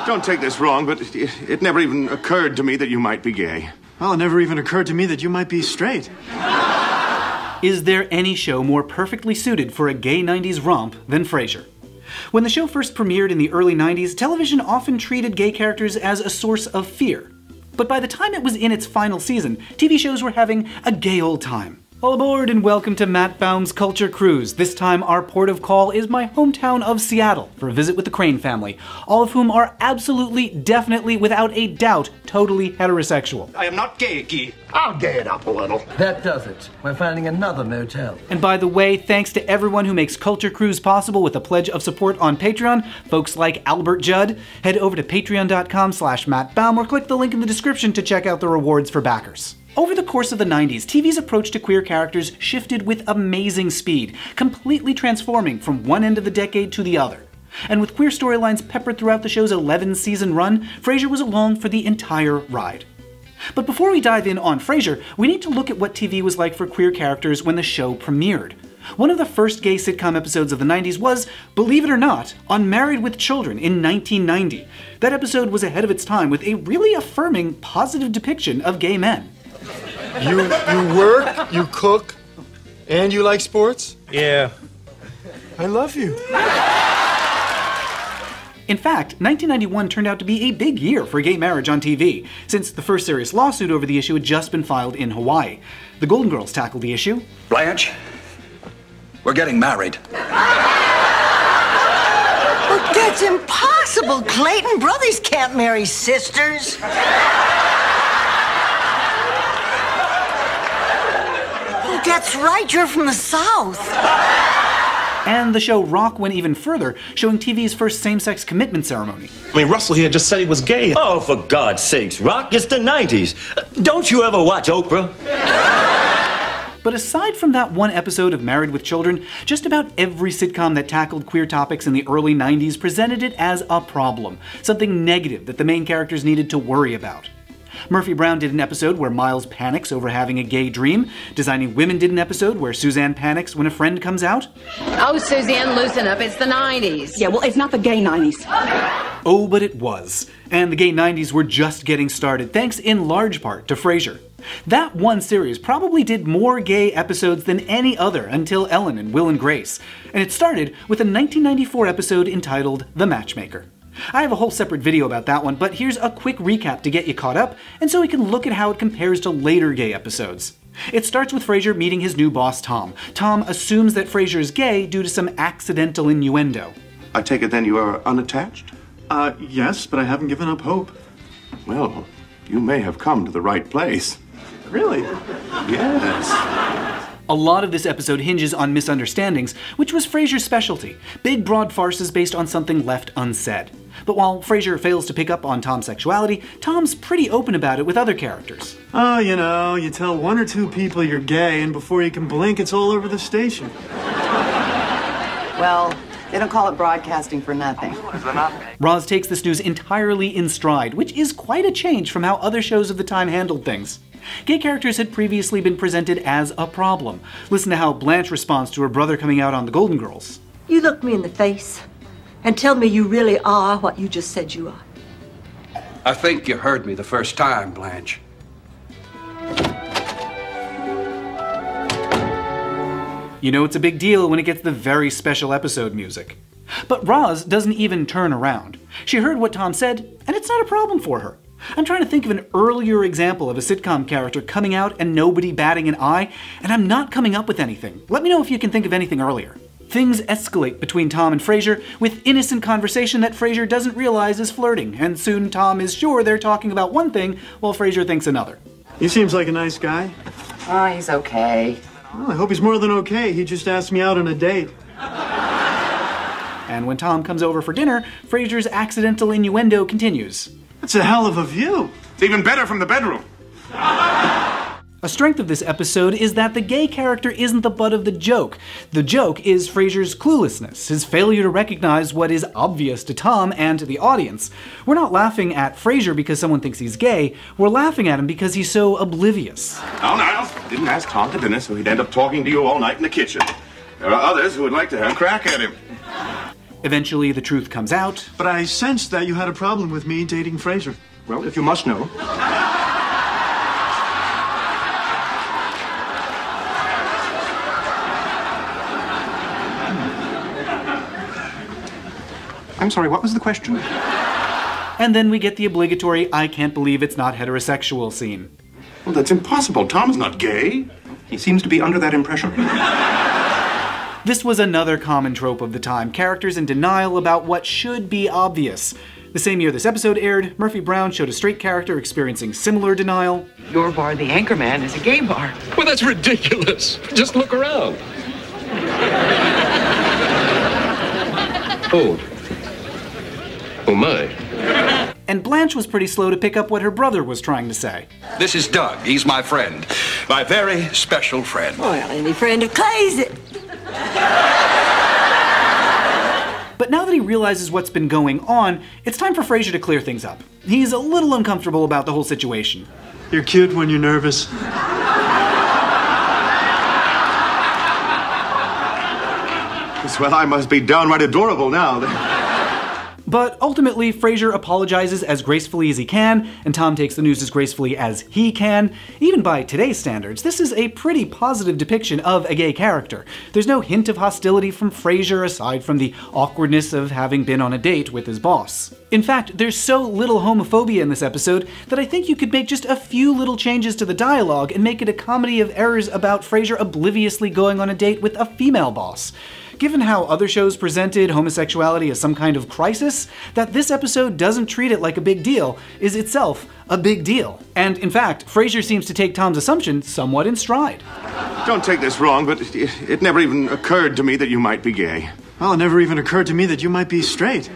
Don't take this wrong, but it never even occurred to me that you might be gay. Well, it never even occurred to me that you might be straight. Is there any show more perfectly suited for a gay 90s romp than Frasier? When the show first premiered in the early 90s, television often treated gay characters as a source of fear. But by the time it was in its final season, TV shows were having a gay old time. All aboard and welcome to Matt Baum's Culture Cruise. This time our port of call is my hometown of Seattle for a visit with the Crane family, all of whom are absolutely, definitely, without a doubt, totally heterosexual. I am not gay, Guy. I'll gay it up a little. That does it. We're finding another motel. And by the way, thanks to everyone who makes Culture Cruise possible with a pledge of support on Patreon, folks like Albert Judd. Head over to patreon.com/MattBaum or click the link in the description to check out the rewards for backers. Over the course of the 90s, TV's approach to queer characters shifted with amazing speed, completely transforming from one end of the decade to the other. And with queer storylines peppered throughout the show's 11-season run, Frasier was along for the entire ride. But before we dive in on Frasier, we need to look at what TV was like for queer characters when the show premiered. One of the first gay sitcom episodes of the 90s was, believe it or not, on Married with Children in 1990. That episode was ahead of its time with a really affirming, positive depiction of gay men. You work, you cook, and you like sports? Yeah. I love you. In fact, 1991 turned out to be a big year for gay marriage on TV, since the first serious lawsuit over the issue had just been filed in Hawaii. The Golden Girls tackled the issue. Blanche, we're getting married. Well, that's impossible. Clayton brothers can't marry sisters. That's right, you're from the South. And the show Rock went even further, showing TV's first same-sex commitment ceremony. I mean, Russell here just said he was gay. Oh, for God's sakes, Rock, it's the 90s. Don't you ever watch Oprah? But aside from that one episode of Married with Children, just about every sitcom that tackled queer topics in the early 90s presented it as a problem, something negative that the main characters needed to worry about. Murphy Brown did an episode where Miles panics over having a gay dream. Designing Women did an episode where Suzanne panics when a friend comes out. Oh, Suzanne, loosen up. It's the 90s. Yeah, well, it's not the gay 90s. Oh, but it was. And the gay 90s were just getting started, thanks in large part to Frasier. That one series probably did more gay episodes than any other until Ellen and Will and Grace. And it started with a 1994 episode entitled The Matchmaker. I have a whole separate video about that one, but here's a quick recap to get you caught up, and so we can look at how it compares to later gay episodes. It starts with Frasier meeting his new boss, Tom. Tom assumes that Frasier is gay due to some accidental innuendo. I take it then you are unattached? Yes, but I haven't given up hope. Well, you may have come to the right place. Really? Yes. A lot of this episode hinges on misunderstandings, which was Frasier's specialty. Big, broad farces based on something left unsaid. But while Frasier fails to pick up on Tom's sexuality, Tom's pretty open about it with other characters. Oh, you know, you tell one or two people you're gay, and before you can blink, it's all over the station. Well, they don't call it broadcasting for nothing. Roz takes this news entirely in stride, which is quite a change from how other shows of the time handled things. Gay characters had previously been presented as a problem. Listen to how Blanche responds to her brother coming out on the Golden Girls. You look me in the face and tell me you really are what you just said you are. I think you heard me the first time, Blanche. You know it's a big deal when it gets the very special episode music. But Roz doesn't even turn around. She heard what Tom said, and it's not a problem for her. I'm trying to think of an earlier example of a sitcom character coming out and nobody batting an eye, and I'm not coming up with anything. Let me know if you can think of anything earlier. Things escalate between Tom and Frasier with innocent conversation that Frasier doesn't realize is flirting, and soon Tom is sure they're talking about one thing while Frasier thinks another. He seems like a nice guy. Oh, he's okay. Well, I hope he's more than okay. He just asked me out on a date. And when Tom comes over for dinner, Frasier's accidental innuendo continues. That's a hell of a view. It's even better from the bedroom. A strength of this episode is that the gay character isn't the butt of the joke. The joke is Frasier's cluelessness, his failure to recognize what is obvious to Tom and to the audience. We're not laughing at Frasier because someone thinks he's gay, we're laughing at him because he's so oblivious. Now, Niles, didn't ask Tom to dinner, so he'd end up talking to you all night in the kitchen. There are others who would like to have a crack at him. Eventually, the truth comes out. But I sensed that you had a problem with me dating Frasier. Well, if you must know. I'm sorry, what was the question? And then we get the obligatory I can't believe it's not heterosexual scene. Well, that's impossible. Tom is not gay. He seems to be under that impression. This was another common trope of the time, characters in denial about what should be obvious. The same year this episode aired, Murphy Brown showed a straight character experiencing similar denial. Your bar, the Anchorman, is a gay bar. Well, that's ridiculous. Just look around. Oh my. And Blanche was pretty slow to pick up what her brother was trying to say. This is Doug. He's my friend. My very special friend. Well, any friend of Clay's. But now that he realizes what's been going on, it's time for Frasier to clear things up. He's a little uncomfortable about the whole situation. You're cute when you're nervous. Well, I must be downright adorable now. But ultimately, Frasier apologizes as gracefully as he can, and Tom takes the news as gracefully as he can. Even by today's standards, this is a pretty positive depiction of a gay character. There's no hint of hostility from Frasier aside from the awkwardness of having been on a date with his boss. In fact, there's so little homophobia in this episode that I think you could make just a few little changes to the dialogue and make it a comedy of errors about Frasier obliviously going on a date with a female boss. Given how other shows presented homosexuality as some kind of crisis, that this episode doesn't treat it like a big deal is itself a big deal. And in fact, Frasier seems to take Tom's assumption somewhat in stride. Don't take this wrong, but it never even occurred to me that you might be gay. Well, it never even occurred to me that you might be straight.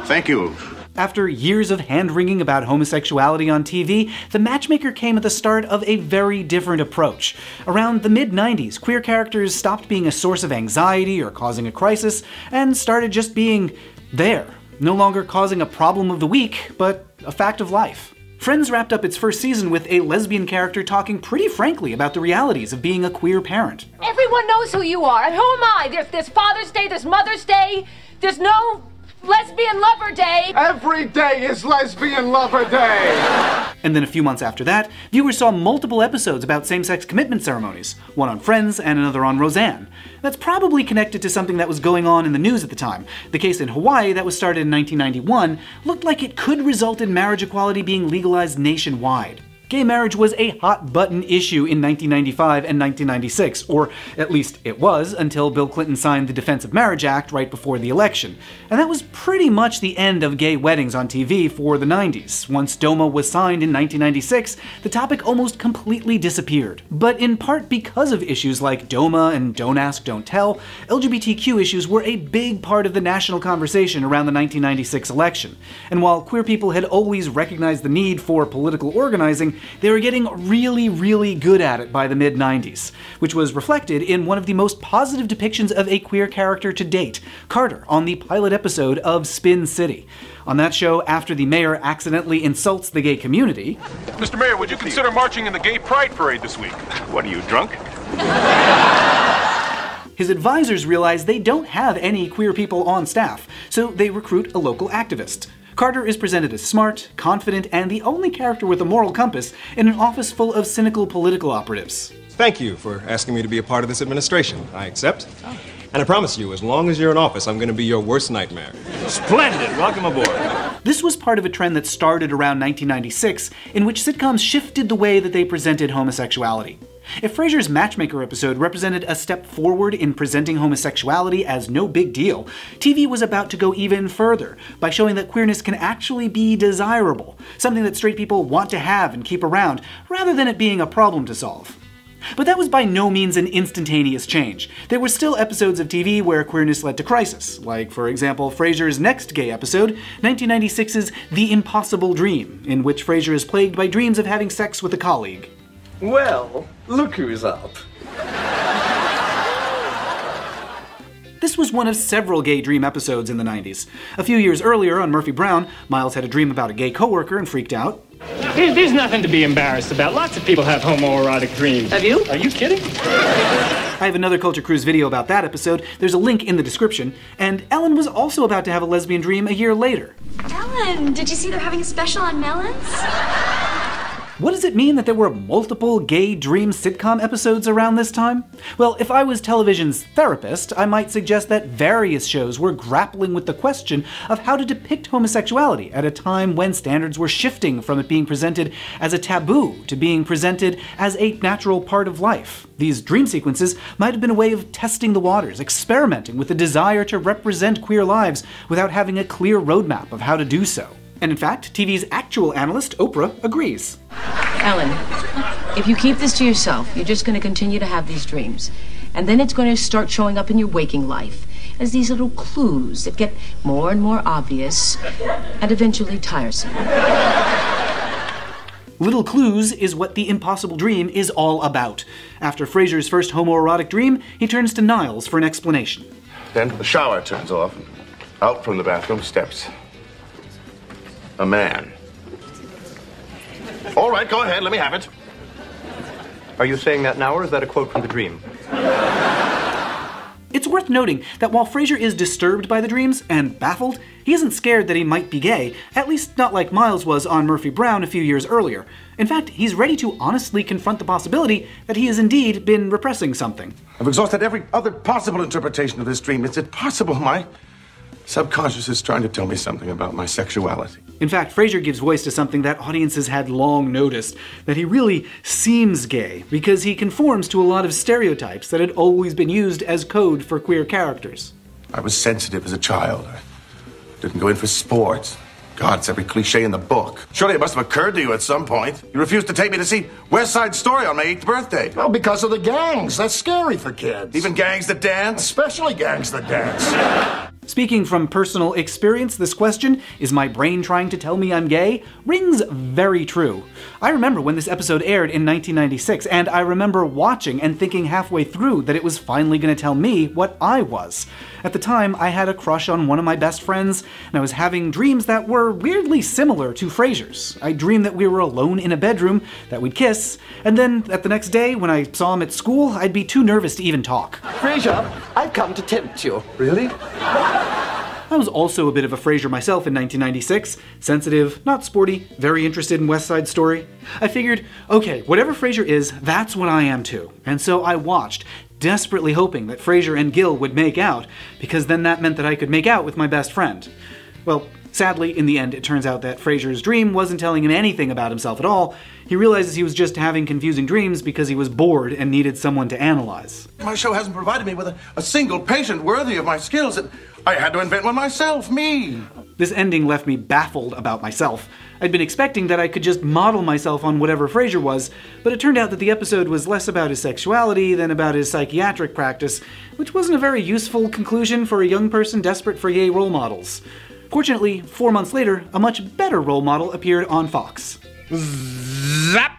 Thank you. After years of hand-wringing about homosexuality on TV, the Matchmaker came at the start of a very different approach. Around the mid-90s, queer characters stopped being a source of anxiety or causing a crisis, and started just being there. No longer causing a problem of the week, but a fact of life. Friends wrapped up its first season with a lesbian character talking pretty frankly about the realities of being a queer parent. Everyone knows who you are, and who am I? There's Father's Day, there's Mother's Day, there's no Lesbian Lover Day! Every day is Lesbian Lover Day! And then a few months after that, viewers saw multiple episodes about same-sex commitment ceremonies, one on Friends and another on Roseanne. That's probably connected to something that was going on in the news at the time. The case in Hawaii that was started in 1991 looked like it could result in marriage equality being legalized nationwide. Gay marriage was a hot-button issue in 1995 and 1996, or at least it was until Bill Clinton signed the Defense of Marriage Act right before the election. And that was pretty much the end of gay weddings on TV for the 90s. Once DOMA was signed in 1996, the topic almost completely disappeared. But in part because of issues like DOMA and Don't Ask, Don't Tell, LGBTQ issues were a big part of the national conversation around the 1996 election. And while queer people had always recognized the need for political organizing, they were getting really good at it by the mid-90s, which was reflected in one of the most positive depictions of a queer character to date, Carter, on the pilot episode of Spin City. On that show, after the mayor accidentally insults the gay community... Mr. Mayor, would you consider marching in the Gay Pride Parade this week? What are you, drunk? His advisors realize they don't have any queer people on staff, so they recruit a local activist. Carter is presented as smart, confident, and the only character with a moral compass in an office full of cynical political operatives. Thank you for asking me to be a part of this administration. I accept. And I promise you, as long as you're in office, I'm going to be your worst nightmare. Splendid! Welcome aboard. This was part of a trend that started around 1996, in which sitcoms shifted the way that they presented homosexuality. If Frasier's Matchmaker episode represented a step forward in presenting homosexuality as no big deal, TV was about to go even further by showing that queerness can actually be desirable, something that straight people want to have and keep around, rather than it being a problem to solve. But that was by no means an instantaneous change. There were still episodes of TV where queerness led to crisis, like, for example, Frasier's next gay episode, 1996's The Impossible Dream, in which Frasier is plagued by dreams of having sex with a colleague. Well, look who's up. This was one of several gay dream episodes in the 90s. A few years earlier, on Murphy Brown, Miles had a dream about a gay coworker and freaked out. There's nothing to be embarrassed about. Lots of people have homoerotic dreams. Have you? Are you kidding? I have another Culture Cruise video about that episode, there's a link in the description, and Ellen was also about to have a lesbian dream a year later. Ellen, did you see they're having a special on melons? What does it mean that there were multiple gay dream sitcom episodes around this time? Well, if I was television's therapist, I might suggest that various shows were grappling with the question of how to depict homosexuality at a time when standards were shifting from it being presented as a taboo to being presented as a natural part of life. These dream sequences might have been a way of testing the waters, experimenting with the desire to represent queer lives without having a clear roadmap of how to do so. And in fact, TV's actual analyst, Oprah, agrees. Ellen, if you keep this to yourself, you're just going to continue to have these dreams. And then it's going to start showing up in your waking life as these little clues that get more and more obvious and eventually tiresome. Little clues is what the impossible dream is all about. After Frasier's first homoerotic dream, he turns to Niles for an explanation. Then the shower turns off. Out from the bathroom steps a man. All right, go ahead, let me have it. Are you saying that now, or is that a quote from the dream? It's worth noting that while Frasier is disturbed by the dreams and baffled, he isn't scared that he might be gay, at least not like Miles was on Murphy Brown a few years earlier. In fact, he's ready to honestly confront the possibility that he has indeed been repressing something. I've exhausted every other possible interpretation of this dream. Is it possible my subconscious is trying to tell me something about my sexuality? In fact, Frasier gives voice to something that audiences had long noticed, that he really seems gay, because he conforms to a lot of stereotypes that had always been used as code for queer characters. I was sensitive as a child. I didn't go in for sports. God, it's every cliche in the book. Surely it must have occurred to you at some point. You refused to take me to see West Side Story on my 8th birthday. Well, because of the gangs. That's scary for kids. Even gangs that dance? Especially gangs that dance. Speaking from personal experience, this question, is my brain trying to tell me I'm gay, rings very true. I remember when this episode aired in 1996, and I remember watching and thinking halfway through that it was finally going to tell me what I was. At the time, I had a crush on one of my best friends, and I was having dreams that were weirdly similar to Frasier's. I dreamed that we were alone in a bedroom, that we'd kiss, and then at the next day, when I saw him at school, I'd be too nervous to even talk. Frasier, I've come to tempt you. Really? I was also a bit of a Frasier myself in 1996. Sensitive, not sporty, very interested in West Side Story. I figured, okay, whatever Frasier is, that's what I am too. And so I watched, desperately hoping that Frasier and Gil would make out, because then that meant that I could make out with my best friend. Well, sadly, in the end, it turns out that Frasier's dream wasn't telling him anything about himself at all. He realizes he was just having confusing dreams because he was bored and needed someone to analyze. My show hasn't provided me with a single patient worthy of my skills. I had to invent one myself, me. This ending left me baffled about myself. I'd been expecting that I could just model myself on whatever Frasier was, but it turned out that the episode was less about his sexuality than about his psychiatric practice, which wasn't a very useful conclusion for a young person desperate for gay role models. Fortunately, 4 months later, a much better role model appeared on Fox. Zap!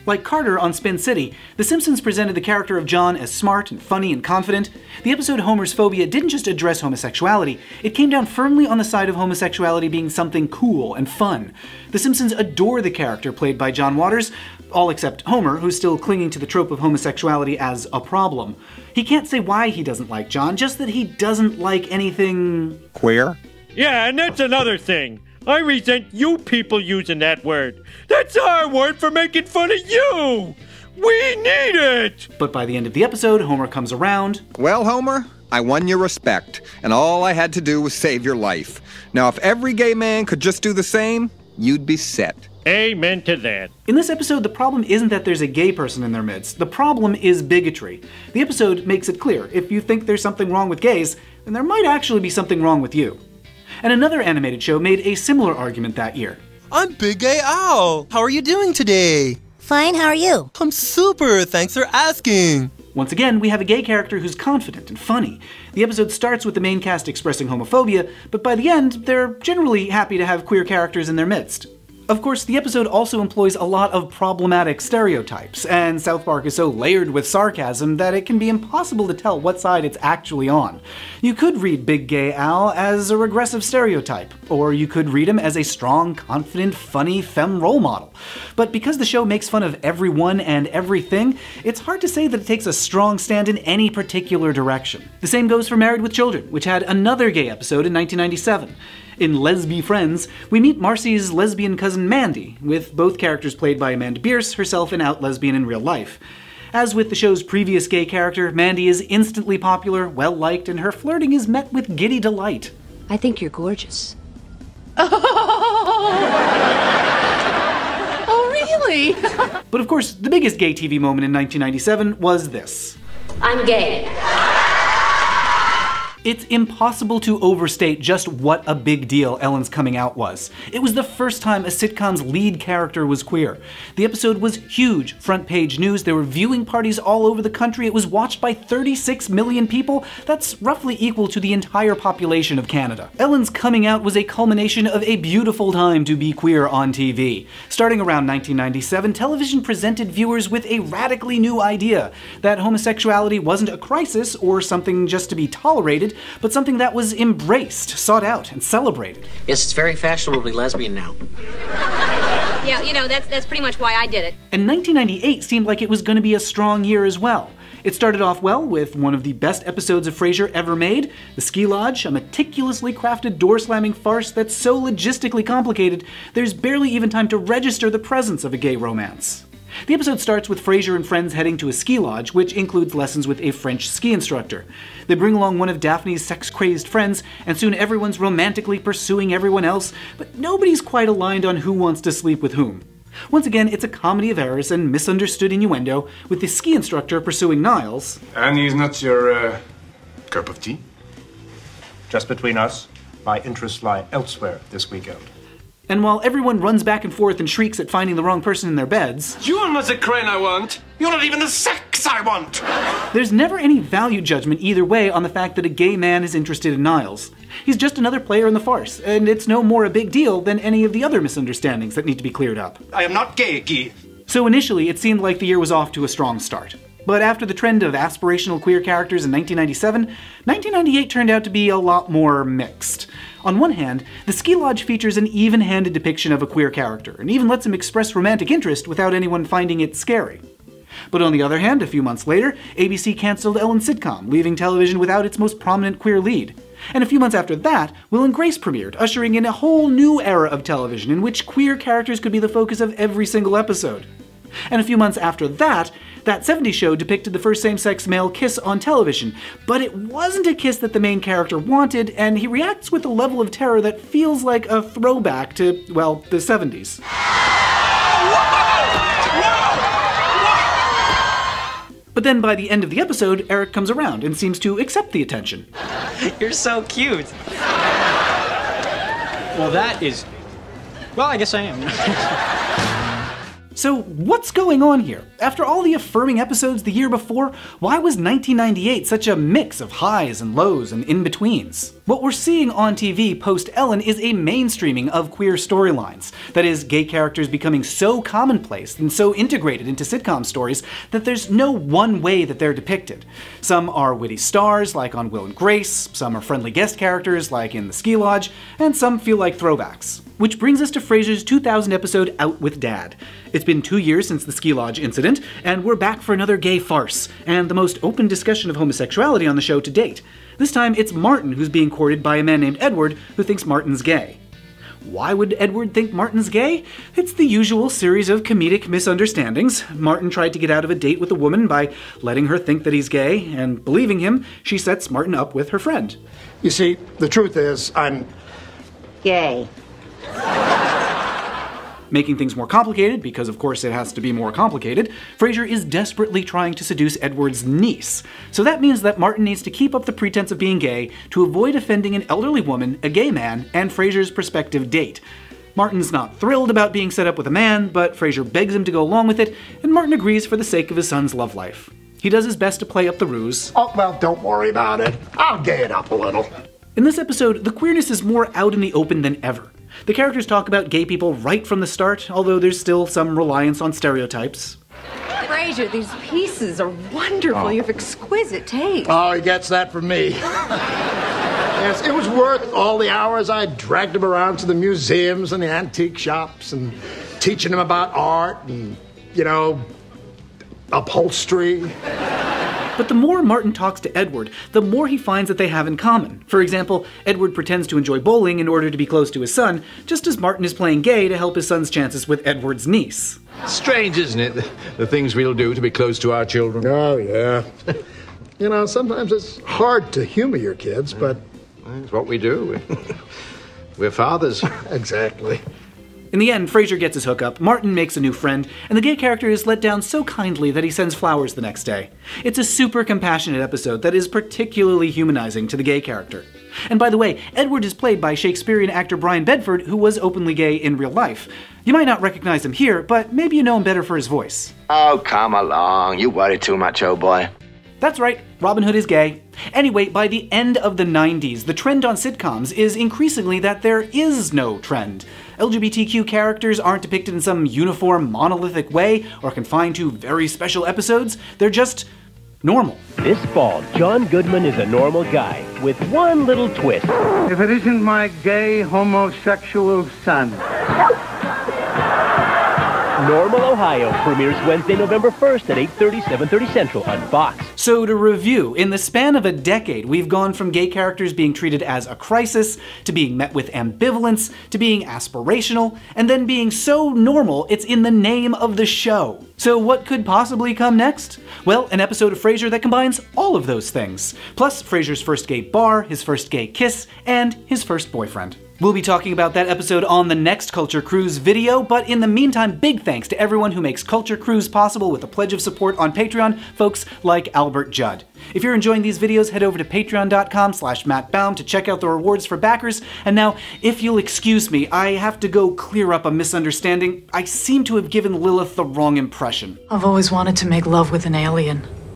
Like Carter on Spin City, The Simpsons presented the character of John as smart and funny and confident. The episode Homer's Phobia didn't just address homosexuality, it came down firmly on the side of homosexuality being something cool and fun. The Simpsons adore the character played by John Waters, all except Homer, who's still clinging to the trope of homosexuality as a problem. He can't say why he doesn't like John, just that he doesn't like anything... queer? Yeah, and that's another thing. I resent you people using that word. That's our word for making fun of you! We need it! But by the end of the episode, Homer comes around. Well, Homer, I won your respect, and all I had to do was save your life. Now, if every gay man could just do the same, you'd be set. Amen to that. In this episode, the problem isn't that there's a gay person in their midst. The problem is bigotry. The episode makes it clear, if you think there's something wrong with gays, then there might actually be something wrong with you. And another animated show made a similar argument that year. I'm Big Gay Owl. How are you doing today? Fine, how are you? I'm super, thanks for asking. Once again, we have a gay character who's confident and funny. The episode starts with the main cast expressing homophobia, but by the end, they're generally happy to have queer characters in their midst. Of course, the episode also employs a lot of problematic stereotypes, and South Park is so layered with sarcasm that it can be impossible to tell what side it's actually on. You could read Big Gay Al as a regressive stereotype, or you could read him as a strong, confident, funny femme role model. But because the show makes fun of everyone and everything, it's hard to say that it takes a strong stand in any particular direction. The same goes for Married with Children, which had another gay episode in 1997. In Lesby Friends, we meet Marcy's lesbian cousin Mandy, with both characters played by Amanda Bierce, herself an out lesbian in real life. As with the show's previous gay character, Mandy is instantly popular, well-liked, and her flirting is met with giddy delight. I think you're gorgeous. Oh, really? But of course, the biggest gay TV moment in 1997 was this. I'm gay. It's impossible to overstate just what a big deal Ellen's coming out was. It was the first time a sitcom's lead character was queer. The episode was huge, front page news, there were viewing parties all over the country, it was watched by 36 million people, that's roughly equal to the entire population of Canada. Ellen's coming out was a culmination of a beautiful time to be queer on TV. Starting around 1997, television presented viewers with a radically new idea, that homosexuality wasn't a crisis or something just to be tolerated, but something that was embraced, sought out, and celebrated. Yes, it's very fashionable to be lesbian now. Yeah, you know, that's pretty much why I did it. And 1998 seemed like it was going to be a strong year as well. It started off well with one of the best episodes of Frasier ever made, The Ski Lodge, a meticulously crafted door-slamming farce that's so logistically complicated, there's barely even time to register the presence of a gay romance. The episode starts with Frasier and friends heading to a ski lodge, which includes lessons with a French ski instructor. They bring along one of Daphne's sex-crazed friends, and soon everyone's romantically pursuing everyone else, but nobody's quite aligned on who wants to sleep with whom. Once again, it's a comedy of errors and misunderstood innuendo, with the ski instructor pursuing Niles. And he's not your, cup of tea? Just between us, my interests lie elsewhere this weekend. And while everyone runs back and forth and shrieks at finding the wrong person in their beds, You're not the crane I want. You're not even the sex I want. There's never any value judgment either way on the fact that a gay man is interested in Niles. He's just another player in the farce, and it's no more a big deal than any of the other misunderstandings that need to be cleared up. I am not gay, Guy. So initially, it seemed like the year was off to a strong start. But after the trend of aspirational queer characters in 1997, 1998 turned out to be a lot more mixed. On one hand, the ski lodge features an even-handed depiction of a queer character, and even lets him express romantic interest without anyone finding it scary. But on the other hand, a few months later, ABC canceled Ellen's sitcom, leaving television without its most prominent queer lead. And a few months after that, Will and Grace premiered, ushering in a whole new era of television in which queer characters could be the focus of every single episode. And a few months after that, That 70s show depicted the first same-sex male kiss on television, but it wasn't a kiss that the main character wanted, and he reacts with a level of terror that feels like a throwback to, well, the 70s. But then by the end of the episode, Eric comes around and seems to accept the attention. You're so cute. Well, that is... Well, I guess I am. So what's going on here? After all the affirming episodes the year before, why was 1998 such a mix of highs and lows and in-betweens? What we're seeing on TV post-Ellen is a mainstreaming of queer storylines. That is, gay characters becoming so commonplace and so integrated into sitcom stories that there's no one way that they're depicted. Some are witty stars, like on Will and Grace, some are friendly guest characters, like in The Ski Lodge, and some feel like throwbacks. Which brings us to Frasier's 2000 episode Out with Dad. It's been 2 years since the Ski Lodge incident, and we're back for another gay farce, and the most open discussion of homosexuality on the show to date. This time, it's Martin who's being courted by a man named Edward who thinks Martin's gay. Why would Edward think Martin's gay? It's the usual series of comedic misunderstandings. Martin tried to get out of a date with a woman by letting her think that he's gay, and believing him, she sets Martin up with her friend. You see, the truth is, I'm gay. Making things more complicated, because of course it has to be more complicated, Frasier is desperately trying to seduce Edward's niece. So that means that Martin needs to keep up the pretense of being gay to avoid offending an elderly woman, a gay man, and Frasier's prospective date. Martin's not thrilled about being set up with a man, but Frasier begs him to go along with it, and Martin agrees for the sake of his son's love life. He does his best to play up the ruse. Oh, well, don't worry about it. I'll gay it up a little. In this episode, the queerness is more out in the open than ever. The characters talk about gay people right from the start, although there's still some reliance on stereotypes. Frasier, these pieces are wonderful. You have exquisite taste. Oh, he gets that from me. Yes, it was worth all the hours I dragged him around to the museums and the antique shops and teaching him about art and, upholstery. But the more Martin talks to Edward, the more he finds that they have in common. For example, Edward pretends to enjoy bowling in order to be close to his son, just as Martin is playing gay to help his son's chances with Edward's niece. Strange, isn't it? The things we'll do to be close to our children. Oh, yeah. Sometimes it's hard to humor your kids, but... It's what we do. We're fathers. Exactly. In the end, Frasier gets his hookup, Martin makes a new friend, and the gay character is let down so kindly that he sends flowers the next day. It's a super compassionate episode that is particularly humanizing to the gay character. And by the way, Edward is played by Shakespearean actor Brian Bedford, who was openly gay in real life. You might not recognize him here, but maybe you know him better for his voice. Oh, come along. You worry too much, old boy. That's right, Robin Hood is gay. Anyway, by the end of the 90s, the trend on sitcoms is increasingly that there is no trend. LGBTQ characters aren't depicted in some uniform, monolithic way or confined to very special episodes. They're just normal. This fall, John Goodman is a normal guy with one little twist. If it isn't my gay homosexual son. Normal, Ohio premieres Wednesday, November 1st at 8:30, 7:30 Central on Fox. So to review, in the span of a decade, we've gone from gay characters being treated as a crisis, to being met with ambivalence, to being aspirational, and then being so normal it's in the name of the show. So what could possibly come next? Well, an episode of Frasier that combines all of those things. Plus Frasier's first gay bar, his first gay kiss, and his first boyfriend. We'll be talking about that episode on the next Culture Cruise video, but in the meantime, big thanks to everyone who makes Culture Cruise possible with a pledge of support on Patreon, folks like Albert Judd. If you're enjoying these videos, head over to patreon.com/mattbaum to check out the rewards for backers. And now, if you'll excuse me, I have to go clear up a misunderstanding. I seem to have given Lilith the wrong impression. I've always wanted to make love with an alien.